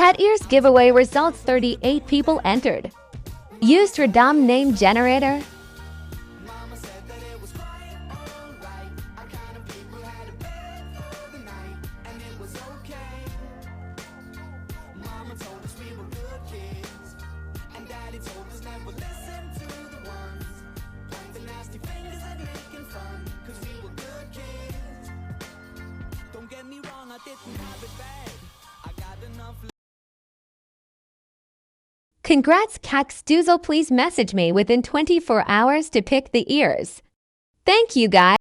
Cat ears giveaway results 38 people entered. Used random name generator. Congrats, Caxdoozle. Please message me within 24 hours to pick the ears. Thank you, guys.